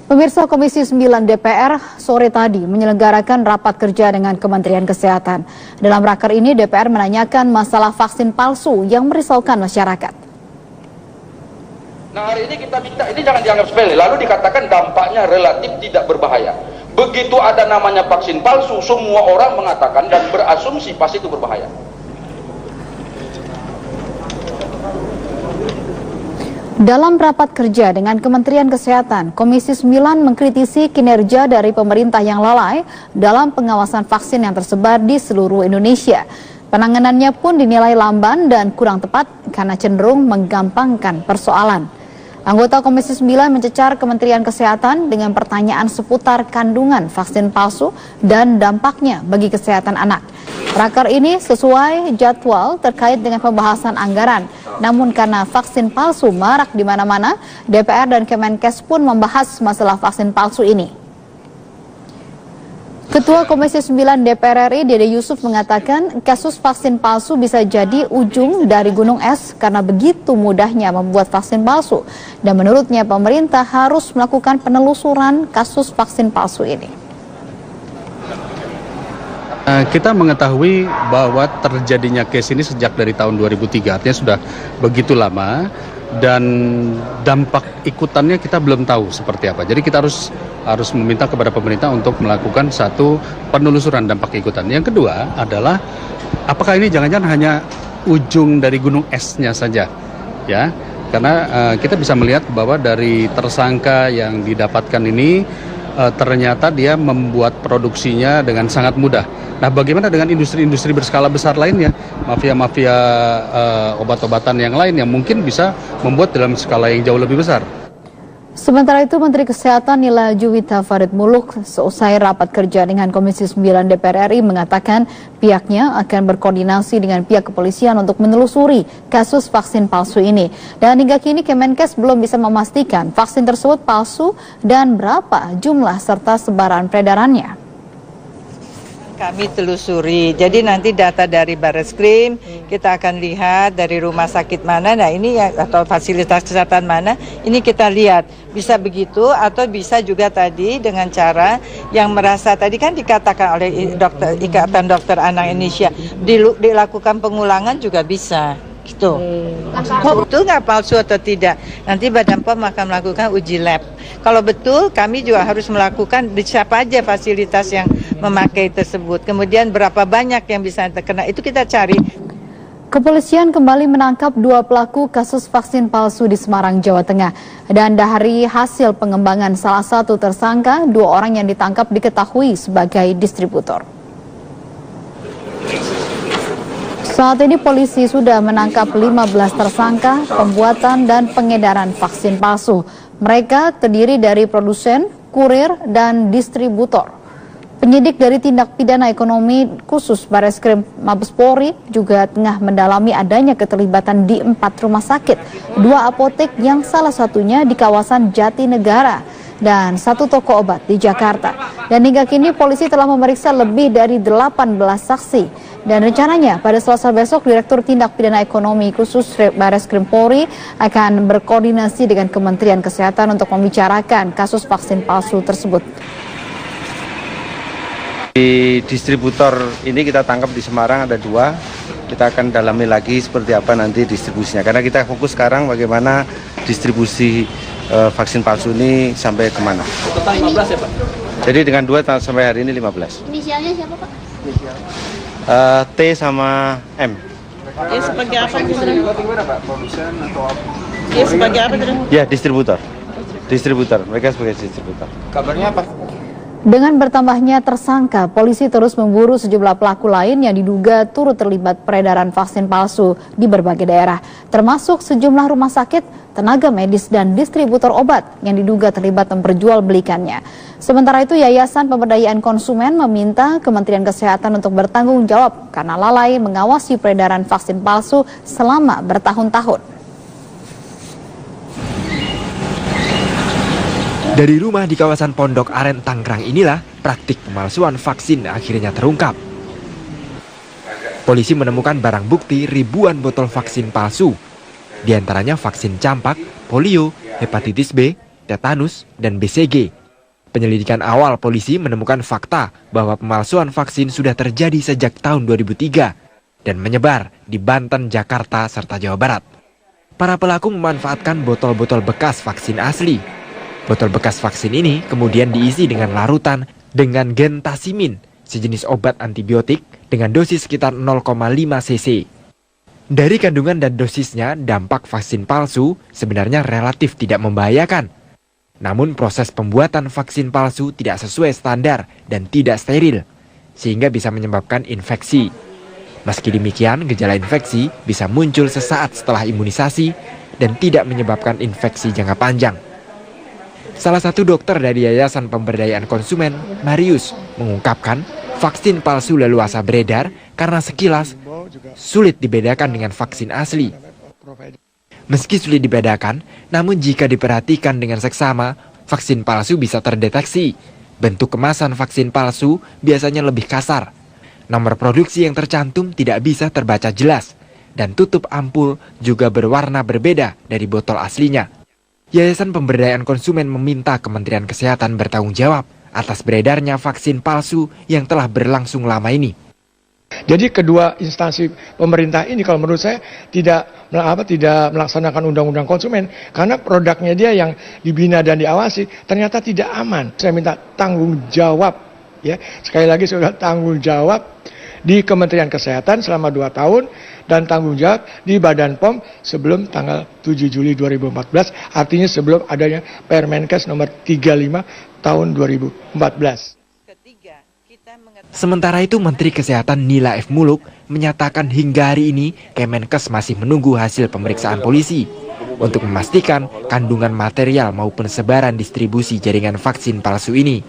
Pemirsa, Komisi 9 DPR sore tadi menyelenggarakan rapat kerja dengan Kementerian Kesehatan. Dalam raker ini DPR menanyakan masalah vaksin palsu yang merisaukan masyarakat. Nah, hari ini kita minta ini jangan dianggap sepele, lalu dikatakan dampaknya relatif tidak berbahaya. Begitu ada namanya vaksin palsu, semua orang mengatakan dan berasumsi pasti itu berbahaya. Dalam rapat kerja dengan Kementerian Kesehatan, Komisi 9 mengkritisi kinerja dari pemerintah yang lalai dalam pengawasan vaksin yang tersebar di seluruh Indonesia. Penanganannya pun dinilai lamban dan kurang tepat karena cenderung menggampangkan persoalan. Anggota Komisi 9 mencecar Kementerian Kesehatan dengan pertanyaan seputar kandungan vaksin palsu dan dampaknya bagi kesehatan anak. Raker ini sesuai jadwal terkait dengan pembahasan anggaran. Namun karena vaksin palsu marak di mana-mana, DPR dan Kemenkes pun membahas masalah vaksin palsu ini. Ketua Komisi 9 DPR RI Dede Yusuf mengatakan kasus vaksin palsu bisa jadi ujung dari gunung es karena begitu mudahnya membuat vaksin palsu. Dan menurutnya pemerintah harus melakukan penelusuran kasus vaksin palsu ini. Kita mengetahui bahwa terjadinya case ini sejak dari tahun 2003, artinya sudah begitu lama dan dampak ikutannya kita belum tahu seperti apa. Jadi kita harus meminta kepada pemerintah untuk melakukan satu penelusuran dampak ikutan. Yang kedua adalah apakah ini jangan-jangan hanya ujung dari gunung esnya saja, ya? Karena kita bisa melihat bahwa dari tersangka yang didapatkan ini ternyata dia membuat produksinya dengan sangat mudah. Nah, bagaimana dengan industri-industri berskala besar lainnya, mafia-mafia obat-obatan yang lain yang mungkin bisa membuat dalam skala yang jauh lebih besar. Sementara itu, Menteri Kesehatan Nila Juwita Farid Muluk seusai rapat kerja dengan Komisi 9 DPR RI mengatakan pihaknya akan berkoordinasi dengan pihak kepolisian untuk menelusuri kasus vaksin palsu ini. Dan hingga kini Kemenkes belum bisa memastikan vaksin tersebut palsu dan berapa jumlah serta sebaran peredarannya. Kami telusuri, jadi nanti data dari Barreskrim kita akan lihat dari rumah sakit mana, nah ini ya, atau fasilitas kesehatan mana, ini kita lihat bisa begitu atau bisa juga tadi dengan cara yang merasa tadi kan dikatakan oleh Ikatan Dokter Anak Indonesia dilakukan pengulangan juga bisa. Gitu. Betul nggak palsu atau tidak? Nanti Badan POM akan melakukan uji lab. Kalau betul, kami juga harus melakukan siapa aja fasilitas yang memakai tersebut. Kemudian berapa banyak yang bisa terkena, itu kita cari. Kepolisian kembali menangkap 2 pelaku kasus vaksin palsu di Semarang, Jawa Tengah. Dan dari hasil pengembangan salah satu tersangka, 2 orang yang ditangkap diketahui sebagai distributor. Saat ini polisi sudah menangkap 15 tersangka pembuatan dan pengedaran vaksin palsu. Mereka terdiri dari produsen, kurir, dan distributor. Penyidik dari tindak pidana ekonomi khusus Barreskrim Mabes Polri juga tengah mendalami adanya keterlibatan di 4 rumah sakit, 2 apotek yang salah satunya di kawasan Jatinegara, dan 1 toko obat di Jakarta. Dan hingga kini polisi telah memeriksa lebih dari 18 saksi. Dan rencananya pada Selasa besok Direktur Tindak Pidana Ekonomi Khusus Barreskrim Polri akan berkoordinasi dengan Kementerian Kesehatan untuk membicarakan kasus vaksin palsu tersebut. Di distributor ini kita tangkap di Semarang ada 2. Kita akan dalami lagi seperti apa nanti distribusinya. Karena kita fokus sekarang bagaimana distribusi vaksin palsu ini sampai kemana. Total 15 ya Pak? Jadi dengan 2 sampai hari ini 15. Inisialnya siapa Pak? T sama M. Dia sebagai apa? Produsen atau apa? Dia sebagai apa? Ya, distributor. Distributor, mereka sebagai distributor. Kabarnya apa? Dengan bertambahnya tersangka, polisi terus memburu sejumlah pelaku lain yang diduga turut terlibat peredaran vaksin palsu di berbagai daerah, termasuk sejumlah rumah sakit, tenaga medis, dan distributor obat yang diduga terlibat memperjualbelikannya. Sementara itu, Yayasan Pemberdayaan Konsumen meminta Kementerian Kesehatan untuk bertanggung jawab karena lalai mengawasi peredaran vaksin palsu selama bertahun-tahun. Dari rumah di kawasan Pondok Aren, Tangerang inilah praktik pemalsuan vaksin akhirnya terungkap. Polisi menemukan barang bukti ribuan botol vaksin palsu. Di antaranya vaksin campak, polio, hepatitis B, tetanus, dan BCG. Penyelidikan awal polisi menemukan fakta bahwa pemalsuan vaksin sudah terjadi sejak tahun 2003 dan menyebar di Banten, Jakarta, serta Jawa Barat. Para pelaku memanfaatkan botol-botol bekas vaksin asli. Botol bekas vaksin ini kemudian diisi dengan larutan dengan gentasimin, sejenis obat antibiotik dengan dosis sekitar 0,5 cc. Dari kandungan dan dosisnya, dampak vaksin palsu sebenarnya relatif tidak membahayakan. Namun proses pembuatan vaksin palsu tidak sesuai standar dan tidak steril, sehingga bisa menyebabkan infeksi. Meski demikian, gejala infeksi bisa muncul sesaat setelah imunisasi dan tidak menyebabkan infeksi jangka panjang. Salah satu dokter dari Yayasan Pemberdayaan Konsumen, Marius, mengungkapkan vaksin palsu leluasa beredar karena sekilas sulit dibedakan dengan vaksin asli. Meski sulit dibedakan, namun jika diperhatikan dengan seksama, vaksin palsu bisa terdeteksi. Bentuk kemasan vaksin palsu biasanya lebih kasar. Nomor produksi yang tercantum tidak bisa terbaca jelas, dan tutup ampul juga berwarna berbeda dari botol aslinya. Yayasan Pemberdayaan Konsumen meminta Kementerian Kesehatan bertanggung jawab atas beredarnya vaksin palsu yang telah berlangsung lama ini. Jadi kedua instansi pemerintah ini kalau menurut saya tidak melaksanakan undang-undang konsumen karena produknya dia yang dibina dan diawasi ternyata tidak aman. Saya minta tanggung jawab, ya sekali lagi saya tanggung jawab di Kementerian Kesehatan selama 2 tahun dan tanggung jawab di Badan POM sebelum tanggal 7 Juli 2014, artinya sebelum adanya Permenkes nomor 35 tahun 2014. Sementara itu, Menteri Kesehatan Nila F. Muluk menyatakan hingga hari ini Kemenkes masih menunggu hasil pemeriksaan polisi untuk memastikan kandungan material maupun sebaran distribusi jaringan vaksin palsu ini.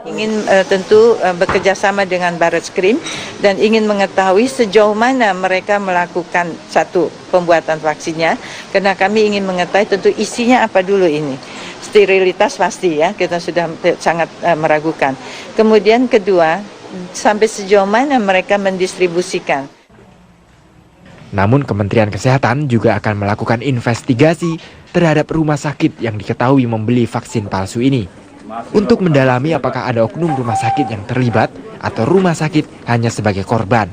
Ingin tentu bekerjasama dengan Barreskrim dan ingin mengetahui sejauh mana mereka melakukan satu pembuatan vaksinnya, karena kami ingin mengetahui tentu isinya apa dulu ini. Sterilitas pasti ya, kita sudah sangat meragukan. Kemudian kedua, sampai sejauh mana mereka mendistribusikan. Namun Kementerian Kesehatan juga akan melakukan investigasi terhadap rumah sakit yang diketahui membeli vaksin palsu ini, untuk mendalami apakah ada oknum rumah sakit yang terlibat atau rumah sakit hanya sebagai korban.